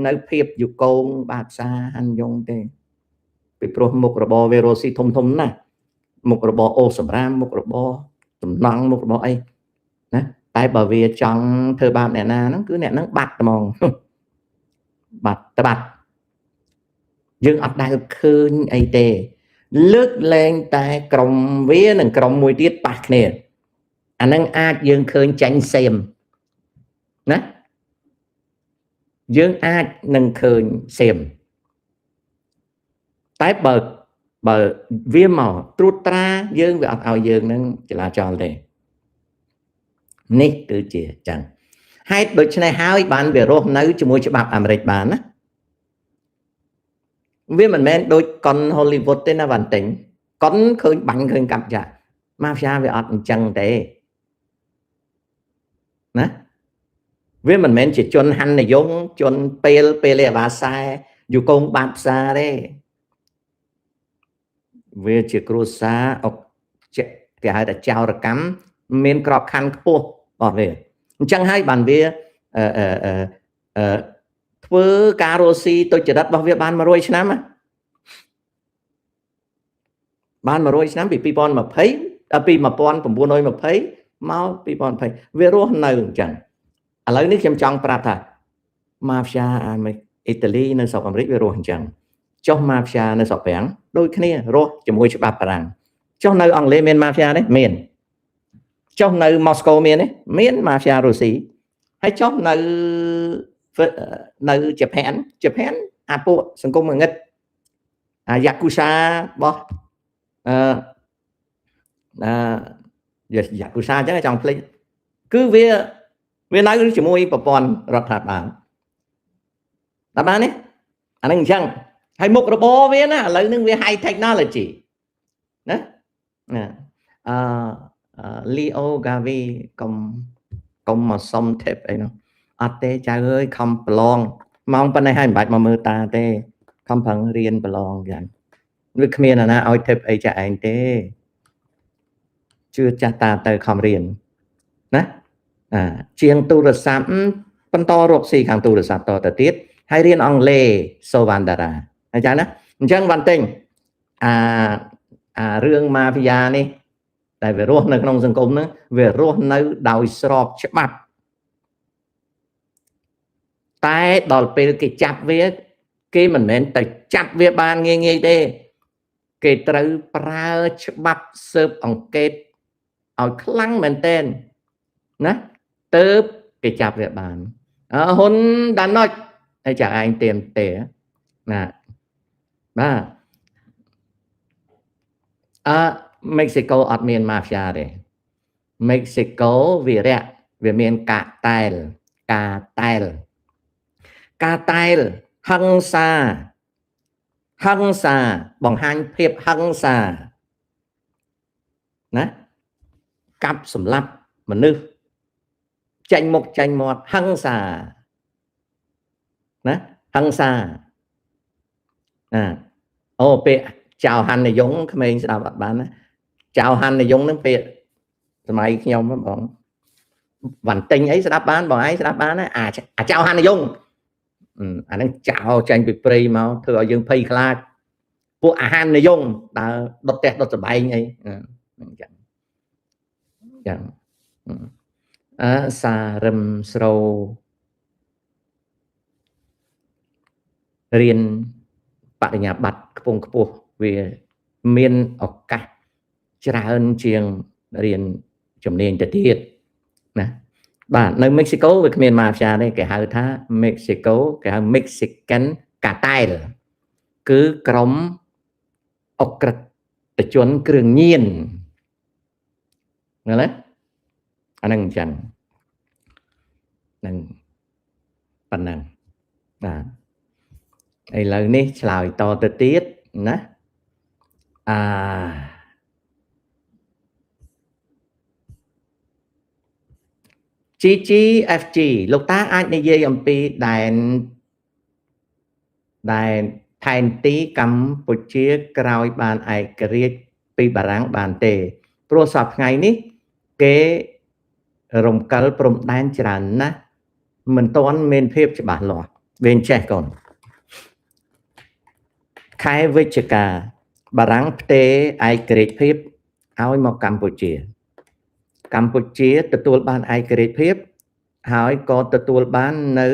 នៅភាពយុគងបាតផ្សារហាន់យងទេពីព្រោះមុខរបរវារស់ស៊ីធំណាស់មុខរបរអូសម្រាមមុខរបរតំណង់មុខរបរអីណាតែបើវាចង់ធ្វើបាបអ្នកណាហ្នឹងគឺអ្នកហ្នឹងបាត់ហ្មងបាត់យើងអត់ដែលឃើញអីទេលើកលែងតែក្រុមវានិងក្រុមមួយទៀតប៉ះគ្នាអាហ្នឹងអាចយើងឃើញចាញ់សៀមណាយើងអាចនឹងឃើញសៀមតែបើវាមកត្រួតត្រាយើងវាអត់ឲ្យយើងនឹងចលាចលទេ នេះគឺជាចឹងហេតុដូច្នេះហើយបានវារស់នៅជាមួយច្បាប់អាមេរិកបានណាវាមិនមែនដូចកុន Hollywood ទេណាបានទិញកុនឃើញបាញ់ឃើញកាប់ចាម៉ាហ្វីយ៉ាវាអត់អញ្ចឹងទេណាវាមិនមែនជាជនហិនយងជនពេលអាបាសែយូកងបាត់ផ្សារទេវាជាគ្រួសារអុកគេហៅថាចោរកម្មមានក្របខ័ណ្ឌខ្ពស់របស់វាអញ្ចឹងហើយបានវាធ្វើការរស់ស៊ីទុច្ចរិតរបស់វាបាន100ឆ្នាំបាន100ឆ្នាំពី2020ពី1920មក2020វារស់នៅអញ្ចឹងឥឡូវនេះខ្ញុំចង់ប្រាប់ថាម៉ាហ្វីយ៉ាអ៊ីតាលីនៅស្រុកអាមេរិកវារស់អញ្ចឹងចុះម៉ាហ្វីយ៉ានៅស្រុកប្រាំងដូចគ្នារស់ជាមួយច្បាប់ប្រាំងចុះនៅអង់គ្លេសមានម៉ាហ្វីយ៉ាទេមានចុះនៅម៉ូស្កូមានទេមានម៉ាហ្វីយ៉ារុស្ស៊ីហើយចុះនៅជប៉ុនអាពួកសង្គមងឹតអាយ៉ាគូសារបស់យ៉ាគូសាអញ្ចឹងចង់ភ្លេចគឺវានៅជាមួយប្រព័ន្ធរដ្ឋាភិបាលតាមបានទេអានឹងអញ្ចឹងហើយមុខរបរវាណាឥឡូវនឹងវា high technology ណាLeo Gavi កុំមកសុំ tip អីនោះអត់ទេចៅអើយខំប្រឡងម៉ោងប៉ុណ្ណេះហើយមិនបាច់មកមើលតាទេខំប្រឹងរៀនប្រឡងយ៉ាងវាគ្មានណាឲ្យ tip អីចាឯងទេជឿចាស់តាទៅខំរៀនណាជាងទូរស័ព្ទបន្តរកស៊ីខាងទូរស័ព្ទតទៅទៀតហើយរៀនអង់គ្លេសសូវណ្ដារាអញ្ចឹងណាអញ្ចឹងបានទិញរឿងម៉ាហ្វីយ៉ានេះតែវារស់នៅក្នុងសង្គមហ្នឹងវារស់នៅដោយស្របច្បាប់តែដល់ពេលគេចាប់វាគេមិនមែនទៅចាប់វាបានងាយទេគេត្រូវប្រើច្បាប់ស៊ើបអង្កេតឲ្យខ្លាំងមែនទែនណាទៅគេចាប់វាបានហ៊ុនដាណុចហើយចាឯងទៀមទេណាបាទមិចស៊ីកូអត់មានម៉ាហ្វីយ៉ាទេមិចស៊ីកូវាមានកាតែលហិង្សាបង្ហាញភាពហិង្សាណាកាប់សម្លាប់មនុស្សចេញមុខចេញមាត់ហិង្សាណាហិង្សាអូពេលចៅហាន់និយងក្មេងស្ដាប់អត់បានណាចៅហាន់និយងនឹងពេលសម័យខ្ញុំបងវ៉ាន់ទិញអីស្ដាប់បានបងឯងស្ដាប់បានណាអាចៅហាន់និយងអាហ្នឹងចៅចាញ់ពីព្រៃមកធ្វើឲ្យយើងភ័យខ្លាចពួកអាហារនិយមដើរដុតផ្ទះដុតសបែងអីអញ្ចឹងសារឹមស្រូវរៀនបរិញ្ញាបត្រខ្ពង់ខ្ពស់វាមានឱកាសច្រើនជាងរៀនជំនាញទៅទៀតណាបាទនៅមិចស៊ីកូវាគ្មានម៉ាហ្វីយ៉ាទេគេហៅថាមិចស៊ីកូគេហៅ Mexican Cartel គឺក្រុមអក្រិតជនគ្រឿងញៀនណាអាហ្នឹងអញ្ចឹងនឹងប៉ុណ្ណឹងបាទឥឡូវនេះឆ្លើយតទៅទៀតណាGGFG លោកតាអាចនិយាយអំពីដែនផែនទីកម្ពុជាក្រោយបានឯករាជ្យពីបារាំងបានទេព្រោះសប្តាហ៍ថ្ងៃនេះគេរំកិលព្រំដែនច្រើនណាស់មិនទាន់មានភាពច្បាស់លាស់វិញចេះកូនខែវិច្ឆិកាបារាំងផ្ទេរឯករាជ្យភាពឲ្យមកកម្ពុជាទទួលបានឯករាជ្យភាពហើយក៏ទទួលបាននៅ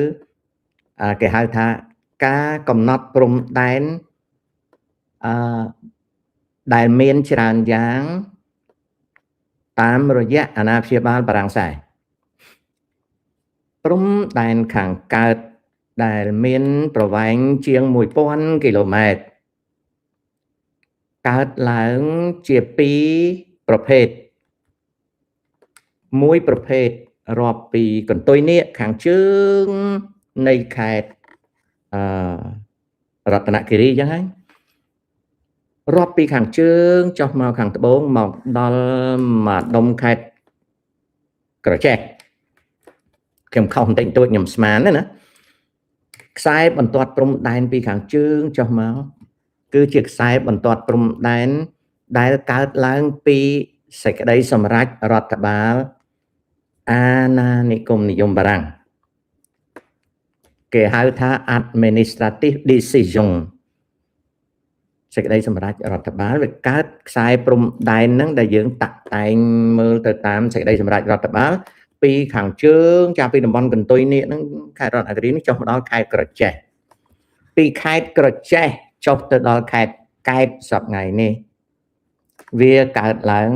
គេហៅថាការកំណត់ព្រំដែនដែលមានច្រើនយ៉ាងតាមរយៈអាណាព្យាបាលបារាំងសែព្រំដែនខាងកើតដែលមានប្រវែងជាង 1000 គីឡូម៉ែត្រកើតឡើងជា2ប្រភេទមួយប្រភេទ រាប់ពីកន្ទុយនេះខាងជើងនៃខេត្តរតនគិរីអញ្ចឹងហើយរាប់ពីខាងជើងចុះមកខាងត្បូងមកដល់មកដុំខេត្តក្រចេះខ្ញុំខុសបន្តិចបន្តួចខ្ញុំស្មានណាខ្សែបន្ទាត់ព្រំដែនពីខាងជើងចុះមកគឺជាខ្សែបន្ទាត់ព្រំដែនដែលកើតឡើងពីសេចក្តីសម្រេចរដ្ឋបាលអាណានិគមនិយមបារាំងគេហៅថា administrative decision សេចក្តីសម្រេចរដ្ឋបាលវាកើតខ្សែព្រំដែនហ្នឹងដែលយើងតាក់តែងមើលទៅតាមសេចក្តីសម្រេចរដ្ឋបាលពីខាងជើងចាប់ពីតំបន់កន្ទុយនេះហ្នឹងខេត្តរតនគិរីនេះចុះមកដល់ខេត្តក្រចេះពីខេត្តក្រចេះចុះទៅដល់ខេត្តកែបសប្តាហ៍នេះវាកើតឡើង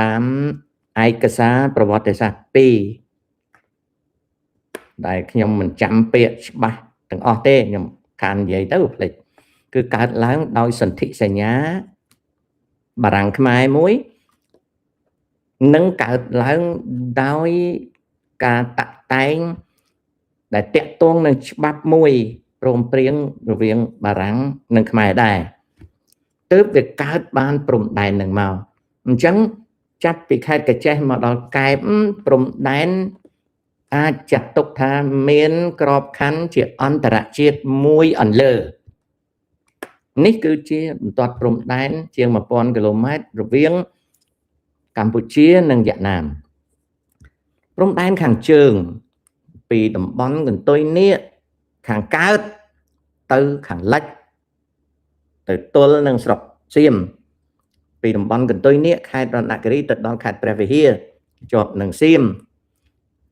តាមឯកសារប្រវត្តិសាស្ត្រ2ដែលខ្ញុំមិនចាំពាក្យច្បាស់ទាំងអស់ទេខ្ញុំខាននិយាយទៅភ្លេចគឺកើតឡើងដោយសន្ធិសញ្ញាបារាំងខ្មែរមួយនឹងកើតឡើងដោយការតាក់តែងដែលតាក់ទងនឹងច្បាប់មួយព្រមព្រៀងរវាងបារាំងនិងខ្មែរដែរទើបវាកើតបានព្រំដែននឹងមកអញ្ចឹងចាប់ពីខេត្តកញ្ចេះមកដល់កែបព្រំដែនអាចចាត់ទុកថាមានក្របខ័ណ្ឌជាអន្តរជាតិមួយអន្លើនេះគឺជាបន្ទាត់ព្រំដែនជាង 1000 គីឡូម៉ែត្ររវាងកម្ពុជានិងវៀតណាមព្រំដែនខាងជើងពីតំបន់កន្ទុយនេះខាងកើតទៅខាងលិចទៅទល់នឹងស្រុកសៀមពីតំបន់កន្ទុយនេះខេត្តរតនគិរីទៅដល់ខេត្តព្រះវិហារជាប់នឹងសៀម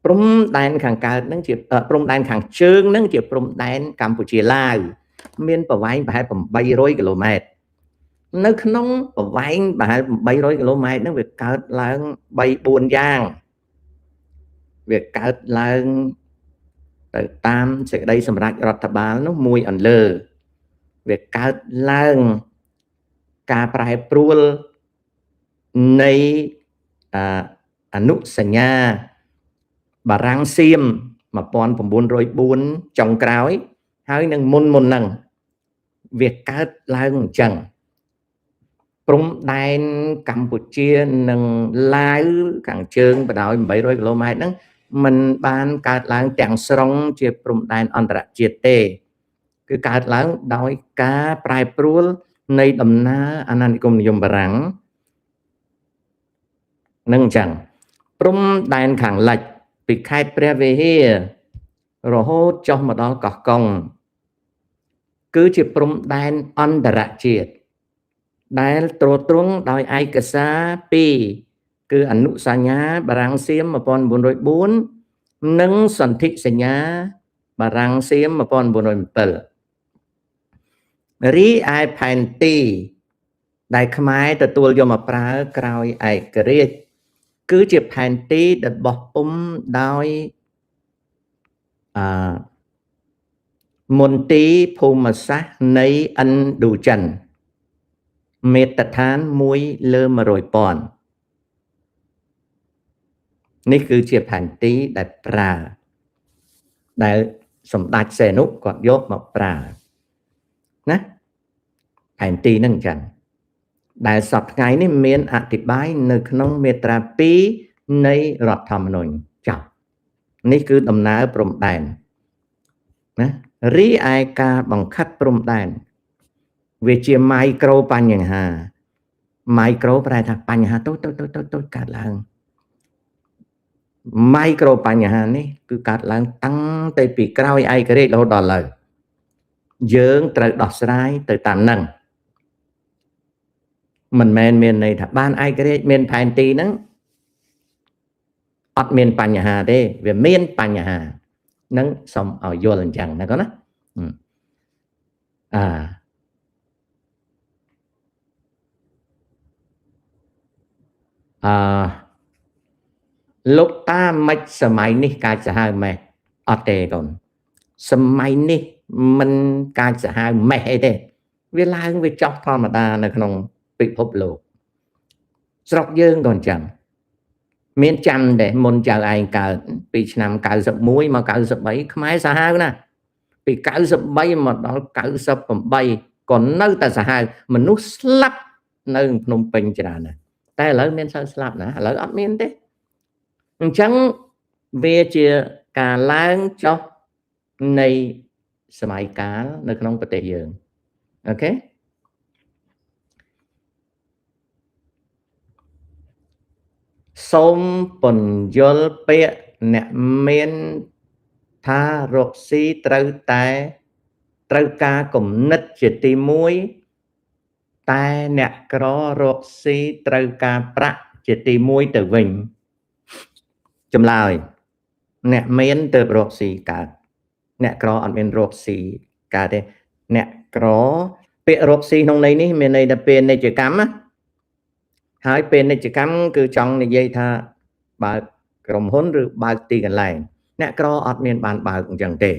ព្រំដែនខាងកើតនឹងជាព្រំដែនខាងជើងនឹងជាព្រំដែនកម្ពុជាឡាវមានប្រវែងប្រហែល800 គីឡូម៉ែត្រនៅក្នុងប្រវែងប្រហែល800 គីឡូម៉ែត្រហ្នឹងវាកើតឡើង3-4យ៉ាងវាកើតឡើងទៅតាមសេចក្តីសម្រេចរដ្ឋបាលនោះមួយអន្លើវាកើតឡើងការប្រែប្រួលនៃអនុសញ្ញាបារាំងសៀម1904ចុងក្រោយហើយនឹងមុនហ្នឹងវាកើតឡើងអញ្ចឹងព្រំដែនកម្ពុជានិងឡាវខាងជើងបដោយ800 គីឡូម៉ែត្រហ្នឹងมันបានកើតឡើងទាំងស្រុងជាព្រំដែនអន្តរជាតិទេគឺកើតឡើងដោយការប្រែប្រួលនៃដំណើរអាណានិគមនិយមបារាំងនឹងអញ្ចឹងព្រំដែនខាងលិចពីខេត្តព្រះវិហាររហូតចុះមកដល់កោះកុងគឺជាព្រំដែនអន្តរជាតិដែលត្រួតត្រងដោយឯកសារ2គឺអនុសញ្ញាបារាំងសៀម1904និងសន្ធិសញ្ញាបារាំងសៀម1907រីឯផែនទីដែលខ្មែរទទួលយកមកប្រើក្រោយឯករាជ្យគឺជាផែនទីដែលបោះពុំដោយមន្ទីរភូមិសាស្ត្រនៃឥណ្ឌូចិនមេត្តាឋាន1 លើ 100,000នេះគឺជាផែនទីដែលប្រើដែលសម្ដេចសីហនុគាត់យកមកប្រើណាផែនទីហ្នឹងអញ្ចឹងដែលសប្តាហ៍ថ្ងៃនេះមានអធិប្បាយនៅក្នុងមាត្រា2នៃរដ្ឋធម្មនុញ្ញចប់នេះគឺដំណើរព្រំដែនណារីឯការបង្ខិតព្រំដែនវាជាម៉ៃក្រូបញ្ហាម៉ៃក្រូប្រែថាបញ្ហាតូចកើតឡើងម៉ៃក្រូបញ្ហានេះគឺកើតឡើងតាំងតែពីក្រោយឯករាជ្យរហូតដល់ឥឡូវយើងត្រូវដោះស្រាយទៅតាមហ្នឹងមិនមែនមានន័យថាបានឯករាជ្យមានផែនទីហ្នឹងអត់មានបញ្ហាទេវាមានបញ្ហានឹងសូមឲ្យយល់អញ្ចឹងណាកូនណាលោកតាមិនសម័យនេះកាចសាហាវម៉េះអត់ទេកូនសម័យនេះមិនកាចសាហាវម៉េះអីទេវាឡើងវាចោះធម្មតានៅក្នុងពិភពលោកស្រុកយើងក៏អញ្ចឹង មានចាំដែរមុនចៅឯងកើតពីឆ្នាំ91មក93ខ្មែរសាហាវណាស់ពី93មកដល់98ក៏នៅតែសាហាវមនុស្សស្លាប់នៅភ្នំពេញច្រើនណាស់តែឥឡូវមានសិលស្លាប់ណាឥឡូវអត់មានទេអញ្ចឹងវាជាការឡើងចុះនៃសម័យកាលនៅក្នុងប្រទេសយើងអូខេសូមពន្យល់ពាក្យអ្នកមានថារកស៊ីត្រូវការគំនិតជាទី1តែអ្នកក្ររកស៊ីត្រូវការប្រាក់ជាទី1ទៅវិញចម្លើយអ្នកមានទៅរកស៊ីកើតអ្នកក្រអត់មានរកស៊ីកើតទេអ្នកក្រពាក្យរកស៊ីក្នុងន័យនេះមានន័យថាពាណិជ្ជកម្មណាហើយពាណិជ្ជកម្មគឺចង់និយាយថាបើកក្រុមហ៊ុនឬបើកទីកន្លែងអ្នកក្រអត់មានបានបើកអញ្ចឹងទេ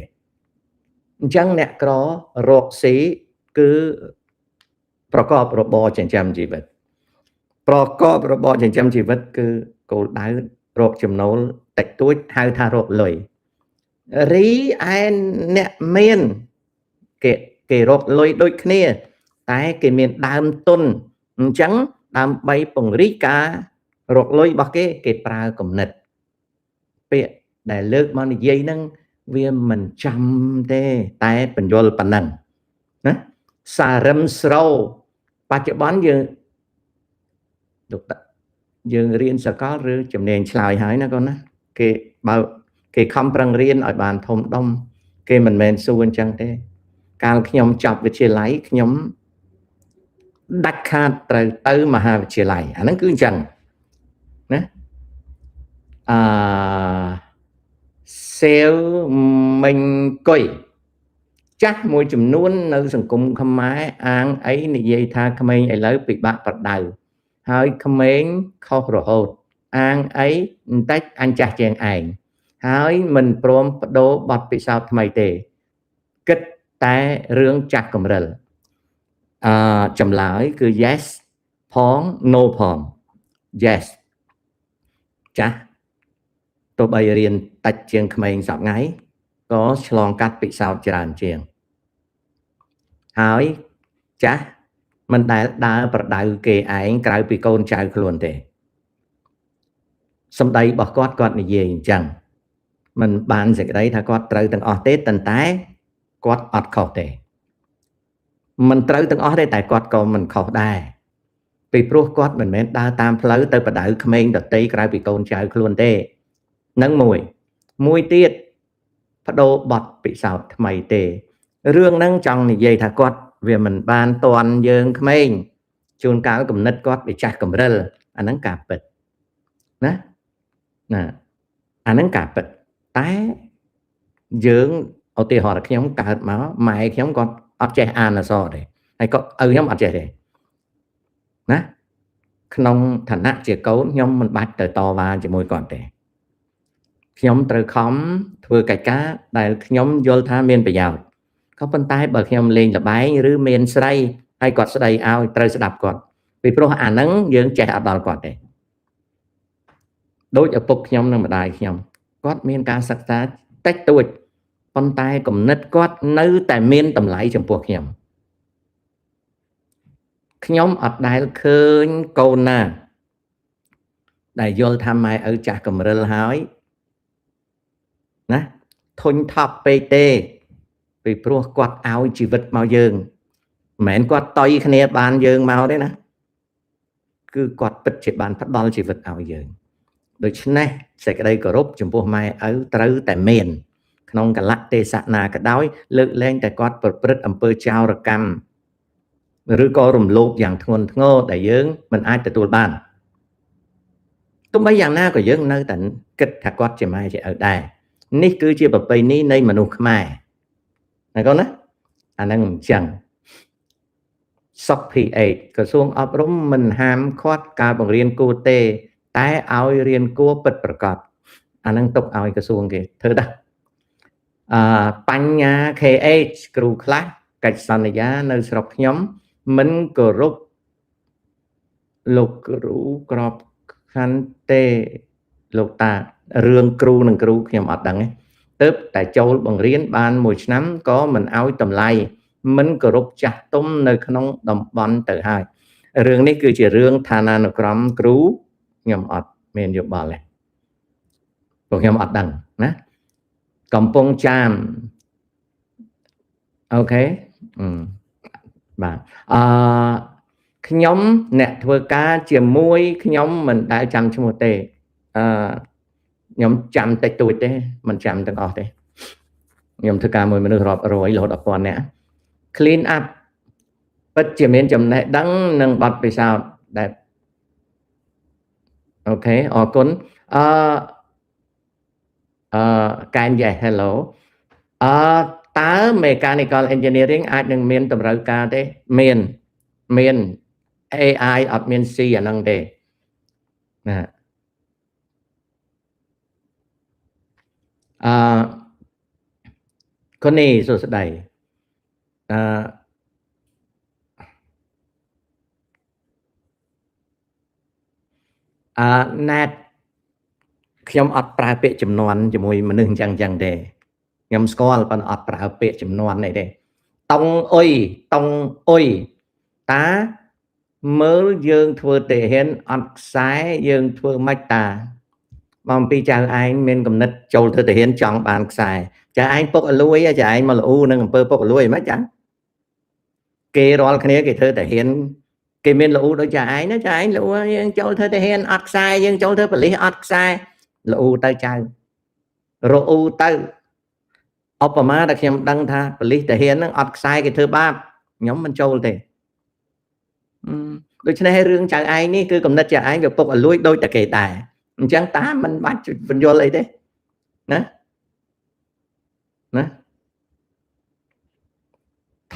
អញ្ចឹងអ្នកក្ររកស៊ីគឺប្រកបរបរចិញ្ចឹមជីវិតប្រកបរបរចិញ្ចឹមជីវិតគឺគោលដៅរកចំណូលតិចតួចហៅថារកលុយរីឯអ្នកមានគេរកលុយដូចគ្នាតែគេមានដើមទុនអញ្ចឹងដើម្បីពង្រីកការរកលុយរបស់គេប្រើគំនិតពាក្យដែលលើកមកនិយាយហ្នឹងវាមិនចាំទេតែបញ្យល់ប៉ុណ្ណឹងណាសារឹមស្រូវបច្ចុប្បន្នយើងរៀនសកលឬជំនាញឆ្លើយហើយណាកូនណាគេបើគេខំប្រឹងរៀនឲ្យបានធំដុំគេមិនមែនសួរអញ្ចឹងទេកាលខ្ញុំចប់វិទ្យាល័យខ្ញុំដាច់ខាតត្រូវទៅមហាវិទ្យាល័យអាហ្នឹងគឺអញ្ចឹងណាសេវមិញកុយចាស់មួយចំនួននៅសង្គមខ្មែរអាងអីនិយាយថាក្មេងឥឡូវពិបាកប្រដៅហើយក្មេងខុសរហូតអាងអីបន្តិចអញចាស់ជាងឯងហើយមិនព្រមបដូរបទពិសោធន៍ថ្មីទេគិតតែរឿងចាស់កម្រិលចម្លើយគឺ yes ផង no ផង yes ចាស់ទោះបីរៀនតិចជាងក្មេងសប្ងៃក៏ឆ្លងកាត់ពិសោធន៍ច្រើនជាងហើយចាស់មិនដែលដើរប្រដៅគេឯងក្រៅពីកូនចៅខ្លួនទេសម្ដីរបស់គាត់និយាយអញ្ចឹងមិនបានសេចក្តីថាគាត់ត្រូវទាំងអស់ទេតែគាត់អត់ខុសទេមិនត្រូវទាំងអស់ទេតែគាត់ក៏មិនខុសដែរពីព្រោះគាត់មិនមែនដើរតាមផ្លូវទៅបដៅក្មេងដតីក្រៅពីកូនចៅខ្លួនទេនឹងមួយទៀតបដូរបទពិសោធន៍ថ្មីទេរឿងហ្នឹងចង់និយាយថាគាត់វាមិនបានតន់យើងក្មេងជួនកាលគំនិតគាត់វាចាស់កម្រិលអាហ្នឹងការពិតណាអាហ្នឹងការពិតតែយើងឧទាហរណ៍ខ្ញុំកើតមកម៉ែខ្ញុំគាត់អត់ចេះអានអក្សរទេហើយក៏ឪខ្ញុំអត់ចេះទេណាក្នុងឋានៈជាកូនខ្ញុំមិនបាច់ទៅតវ៉ាជាមួយគាត់ទេខ្ញុំត្រូវខំធ្វើកិច្ចការដែលខ្ញុំយល់ថាមានប្រយោជន៍ក៏ប៉ុន្តែបើខ្ញុំលេងល្បែងឬមានស្រីហើយគាត់ស្ដីឲ្យត្រូវស្ដាប់គាត់ពីព្រោះអាហ្នឹងយើងចេះអត់ដល់គាត់ទេដូចឪពុកខ្ញុំនិងម្ដាយខ្ញុំគាត់មានការសិក្សាតិចតួចប៉ុន្តែគំនិតគាត់នៅតែមានតម្លៃចំពោះខ្ញុំអត់ដែលឃើញកូនណាដែលយល់ថាម៉ែឪចាស់កម្រិលហើយណាធុញថប់ពេកទេពីព្រោះគាត់ឲ្យជីវិតមកយើងមិនមែនគាត់តយគ្នាបានយើងមកទេណាគឺគាត់ពិតជាបានផ្ដល់ជីវិតឲ្យយើងដូច្នេះសេចក្តីគោរពចំពោះម៉ែឪត្រូវតែមានក្នុងកលៈទេសៈណាក៏ដោយលើកលែងតែគាត់ប្រព្រឹត្តអំពើចោរកម្មឬក៏រំលោភយ៉ាងធ្ងន់ធ្ងរដែលយើងមិនអាចទទួលបានទោះបីយ៉ាងណាក៏យើងនៅតែគិតថាគាត់ជាម៉ែជាឪដែរនេះគឺជាប្រពៃណីនៃមនុស្សខ្មែរណាកូនណាអាហ្នឹងអញ្ចឹងសុខ P8 ក្រសួងអប់រំមិនហាមឃាត់ការបង្រៀនគួរទេតែឲ្យរៀនគួរពិតប្រាកដអាហ្នឹងទុកឲ្យក្រសួងគេធ្វើដែរបញ្ញា KH គ្រូខ្លះកិច្ចសន្យានៅស្រុកខ្ញុំមិនគោរពលោកគ្រូក្របខ័ណ្ឌទេ លោកតារឿងគ្រូនឹងគ្រូខ្ញុំអត់ដឹងទេទើបតែចូលបង្រៀនបានមួយឆ្នាំក៏មិនឲ្យតម្លៃមិនគោរពចាស់ទុំនៅក្នុងតំបន់ទៅហើយរឿងនេះគឺជារឿងឋានានុក្រមគ្រូខ្ញុំអត់មានយោបល់ទេព្រោះខ្ញុំអត់ដឹងណាកំពង់ចាមអូខេបាទខ្ញុំអ្នកធ្វើការជាមួយខ្ញុំមិនដែលចាំឈ្មោះទេខ្ញុំចាំតិចតួចទេមិនចាំទាំងអស់ទេខ្ញុំធ្វើការមួយមនុស្សរាប់រយរហូតដល់ពាន់នាក់ clean up ពិតជាមានចំណេះដឹងនិងបទពិសោធន៍ដែលអូខេអរគុណកែន yes hello តើ mechanical engineering អាចនឹងមានតម្រូវការទេមាន AI អត់មាន C អាហ្នឹងទេណាคนนี้សួស្តីណាត់ខ្ញុំអត់ប្រើពាក្យចំនួនជាមួយមនុស្សអញ្ចឹងទេខ្ញុំស្គាល់ប៉ុន្តែអត់ប្រើពាក្យចំនួនទេតុងអុយតាមើលយើងធ្វើទាហានអត់ខ្សែយើងធ្វើម៉េចតាមកអំពីចៅឯងមានគំនិតចូលធ្វើទាហានចង់បានខ្សែចៅឯងពុកអលួយចៅឯងមកលូនឹងអំពើពុកអលួយហ្មងចឹងគេរាល់គ្នាគេធ្វើទាហានគេមានលូដូចចៅឯងណាចៅឯងលូយើងចូលធ្វើទាហានអត់ខ្សែយើងចូលធ្វើប៉ូលីសអត់ខ្សែលូទៅចៅរអ៊ូទៅឧបមាដែលខ្ញុំដឹងថាប៉ូលីសទាហានហ្នឹងអត់ខ្សែគេធ្វើបាបខ្ញុំមិនចូលទេដូច្នេះរឿងចៅឯងនេះគឺគំនិតចៅឯងវាពុកអលួយដូចតែគេដែរអញ្ចឹងតាមិនបាច់បញ្យល់អីទេណា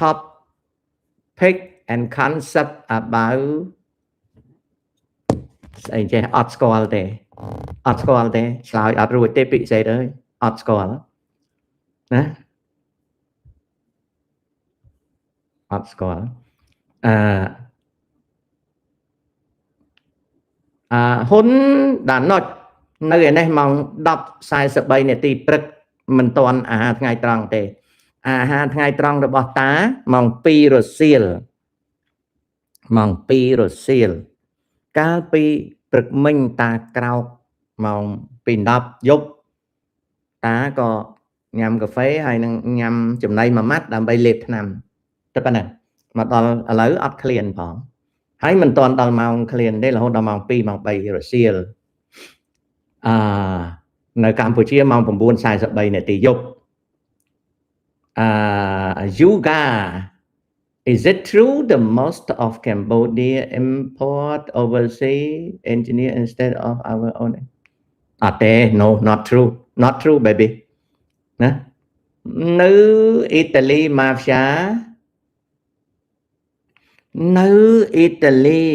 topic and concept about ស្អីចេះអត់ស្គាល់ទេឆ្លើយអត់រួចទេពិសេសអើយអត់ស្គាល់ណាអត់ស្គាល់ហ៊ុនដាណុចនៅឯនេះម៉ោង 10:43 នាទីព្រឹកមិនទាន់អាហារថ្ងៃត្រង់ទេអាហារថ្ងៃត្រង់របស់តាម៉ោង 2 រសៀលកាលពីព្រឹកមិញតាក្រោកម៉ោង 2:10 យប់តាក៏ញ៉ាំកាហ្វេហើយនឹងញ៉ាំចំណីមួយម៉ាត់ដើម្បីលេបថ្នាំតែប៉ុណ្ណឹងមកដល់ឥឡូវអត់ឃ្លានផងហើយមិនទាន់ដល់ម៉ោងឃ្លានទេរហូតដល់ម៉ោង 2 ម៉ោង 3 រសៀលនៅកម្ពុជាម៉ោង 9:43 នាទីយប់yoga is it true the most of Cambodia import overseas engineer instead of our own អត់ទេ no not true baby ណានៅអ៊ីតាលី mafia នៅអ៊ីតាលី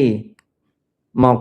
មក